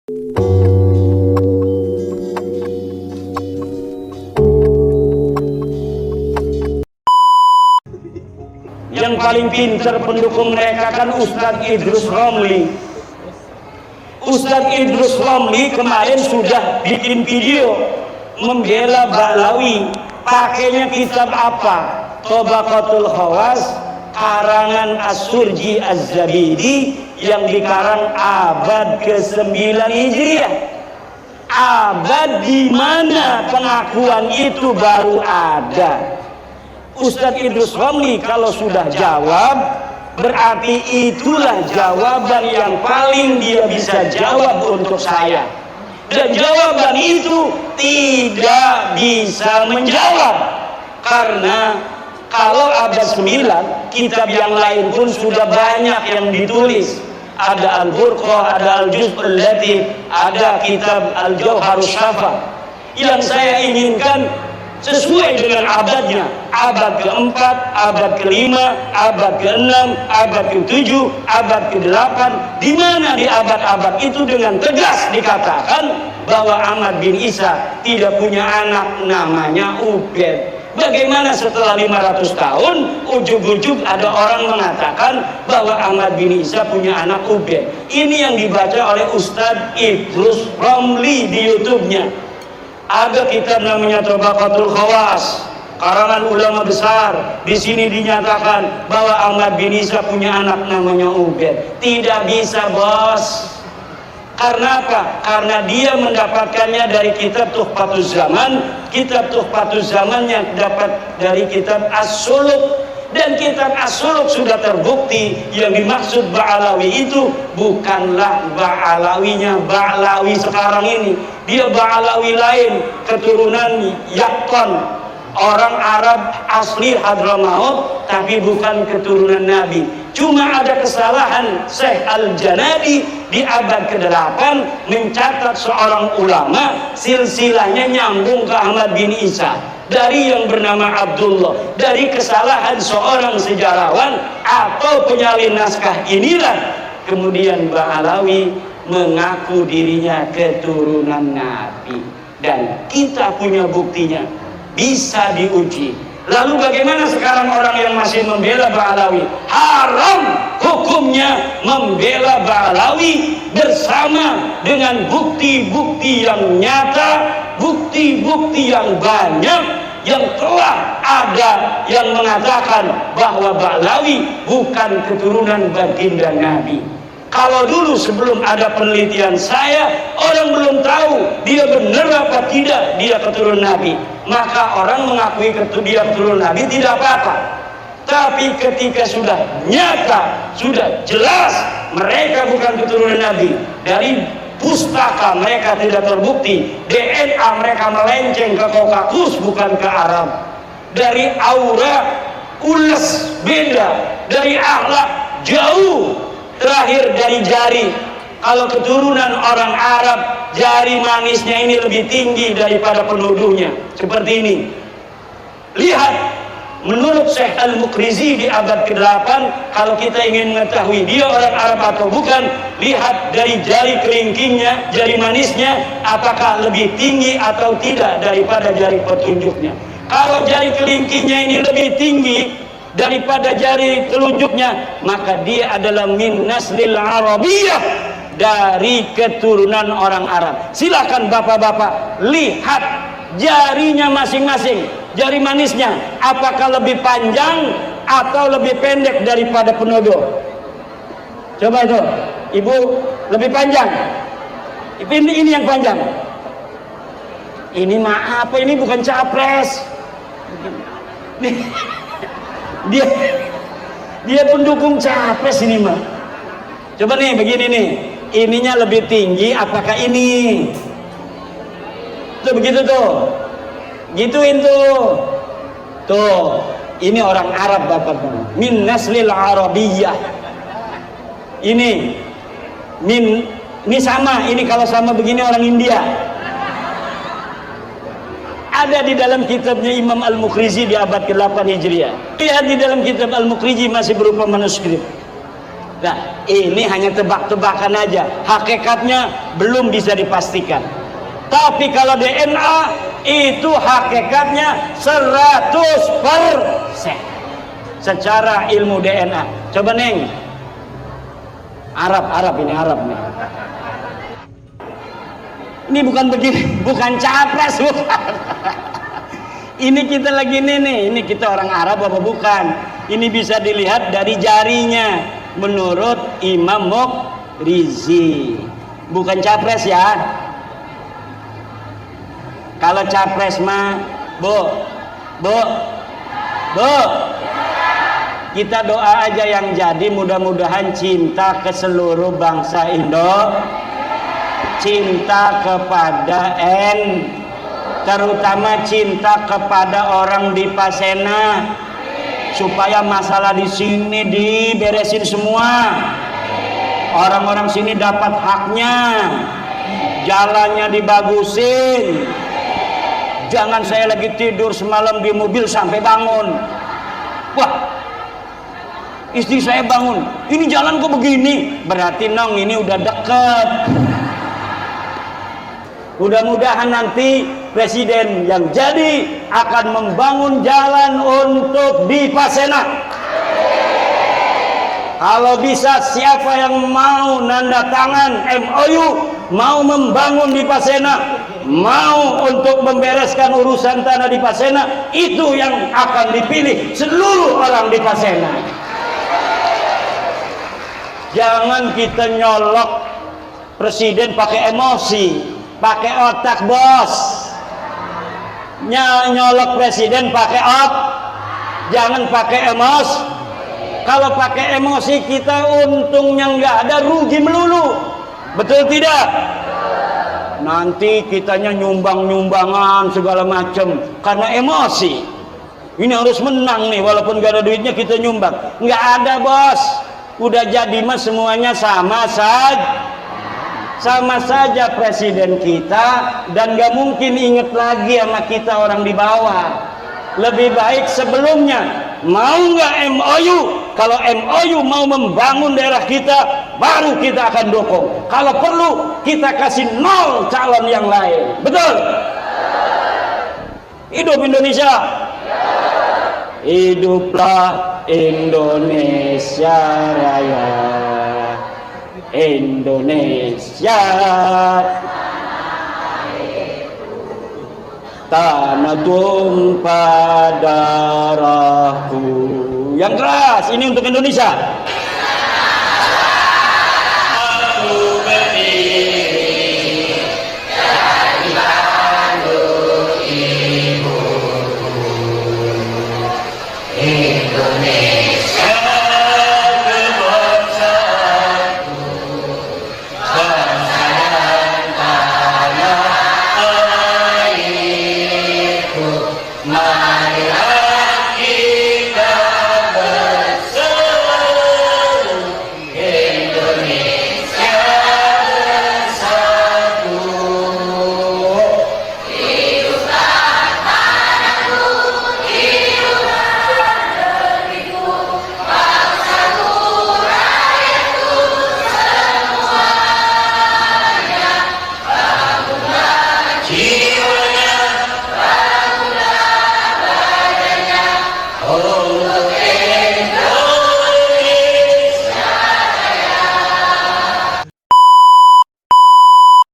Yang paling pintar pendukung mereka kan Ustadz Idrus Romli. Ustadz Idrus Romli kemarin sudah bikin video membela Ba'lawi. Pakainya kitab apa? Tabaqatul Khawas karangan As-Surji Az-Zabidi yang dikarang abad ke-9 Hijriah. Abad di mana pengakuan itu baru ada. Ustadz Idrus Romli kalau sudah jawab, berarti itulah jawaban yang paling dia bisa jawab untuk saya. Dan jawaban itu tidak bisa menjawab, karena kalau abad 9 kitab yang lain pun sudah banyak yang ditulis. Ada Al-Burqah, ada Al-Juz'ul Latif, ada kitab Al-Jauharus Syafa. Yang saya inginkan sesuai dengan abadnya, abad ke-4, abad ke-5, abad ke-6, abad ke-7, abad ke-8. Di mana di abad-abad itu dengan tegas dikatakan bahwa Ahmad bin Isa tidak punya anak namanya Ubed. Bagaimana setelah 500 tahun ujug-ujug ada orang mengatakan bahwa Ahmad bin Isa punya anak Ubed. Ini yang dibaca oleh Ustadz Idrus Romli di YouTube-nya. Ada kitab namanya Tabaqatul Khawas karangan ulama besar. Di sini dinyatakan bahwa Ahmad bin Isa punya anak namanya Ubed. Tidak bisa, bos. Karena apa? Karena dia mendapatkannya dari kitab Tuhfatuz Zaman. Kitab Tuhfatuz Zaman yang dapat dari kitab As-Suluk. Dan kitab As-Suluk sudah terbukti yang dimaksud Ba'lawi itu bukanlah Ba'lawinya Ba'lawi sekarang ini. Dia Ba'lawi lain, keturunan Yaqtan, orang Arab asli Hadramaut, tapi bukan keturunan Nabi. Cuma ada kesalahan Syekh Al-Janadi di abad ke-8 mencatat seorang ulama silsilahnya nyambung ke Ahmad bin Isa dari yang bernama Abdullah. Dari kesalahan seorang sejarawan atau penyalin naskah inilah kemudian Ba'lawi mengaku dirinya keturunan Nabi, dan kita punya buktinya, bisa diuji. Lalu bagaimana sekarang orang yang masih membela Ba'lawi? Haram hukumnya membela Ba'lawi bersama dengan bukti-bukti yang nyata, bukti-bukti yang banyak yang telah ada yang mengatakan bahwa Ba'lawi bukan keturunan baginda Nabi. Kalau dulu sebelum ada penelitian saya, orang belum tahu dia benar apa tidak dia keturunan Nabi, maka orang mengakui dia keturunan Nabi tidak apa-apa. Tapi ketika sudah nyata, sudah jelas mereka bukan keturunan Nabi, dari pustaka mereka tidak terbukti, DNA mereka melenceng ke Kaukasus bukan ke Arab, dari aura ules beda, dari akhlak jauh, terakhir dari jari. Kalau keturunan orang Arab, jari manisnya ini lebih tinggi daripada penuduhnya, seperti ini. Lihat, menurut Syekh Al-Muqrizi di abad ke-8, kalau kita ingin mengetahui dia orang Arab atau bukan, lihat dari jari kelingkingnya, jari manisnya, apakah lebih tinggi atau tidak daripada jari petunjuknya. Kalau jari kelingkingnya ini lebih tinggi daripada jari telunjuknya, maka dia adalah min naslil Arabiyah, dari keturunan orang Arab. Silakan bapak-bapak lihat jarinya masing-masing, jari manisnya apakah lebih panjang atau lebih pendek daripada penuduh. Coba itu, ibu, lebih panjang. Ini yang panjang. Ini maaf, ini bukan capres. Dia pendukung capres ini mah. Coba nih begini nih, ininya lebih tinggi apakah ini? Tuh begitu tuh, gituin tuh. Tuh, ini orang Arab bapak-bapak, min naslil Arabiyah. Ini sama, ini kalau sama begini orang India. Ada di dalam kitabnya Imam Al-Muqrizi di abad ke-8 Hijriah. Lihat di dalam kitab Al-Muqrizi masih berupa manuskrip. Nah, ini hanya tebak-tebakan aja, hakikatnya belum bisa dipastikan. Tapi kalau DNA itu hakikatnya 100% secara ilmu DNA. Coba Neng, Arab ini Arab nih. Ini bukan begini, bukan capres, bukan. Ini kita lagi ini kita orang Arab apa bukan? Ini bisa dilihat dari jarinya menurut Imam Muqrizi. Bukan capres ya. Kalau capres mah, Bu, kita doa aja yang jadi, mudah-mudahan cinta ke seluruh bangsa Indo, cinta kepada terutama cinta kepada orang di Pasena, supaya masalah di sini diberesin semua, orang-orang sini dapat haknya, jalannya dibagusin. Jangan saya lagi tidur semalam di mobil sampai bangun, wah, istri saya bangun, ini jalan kok begini, berarti nong ini udah deket. Mudah-mudahan nanti presiden yang jadi akan membangun jalan untuk di Pasena. Kalau bisa, siapa yang mau nanda tangan MOU, mau membangun di Pasena, mau untuk membereskan urusan tanah di Pasena, itu yang akan dipilih seluruh orang di Pasena. Jangan kita nyolok presiden pakai emosi, pakai otak bos. Nyolok presiden pakai jangan pakai emosi. Kalau pakai emosi kita untungnya nggak ada, rugi melulu. Betul tidak? Nanti kitanya nyumbang-nyumbangan segala macam karena emosi. Ini harus menang nih, walaupun gak ada duitnya kita nyumbang. Nggak ada bos. Udah jadi mah semuanya sama saja presiden kita, dan gak mungkin inget lagi sama kita orang di bawah. Lebih baik sebelumnya, mau nggak MOU? Kalau MOU mau membangun daerah kita, baru kita akan dukung. Kalau perlu kita kasih 0 calon yang lain. Betul? Hidup Indonesia. Hiduplah Indonesia Raya, Indonesia tanah tumpah darahku. Yang keras, ini untuk Indonesia.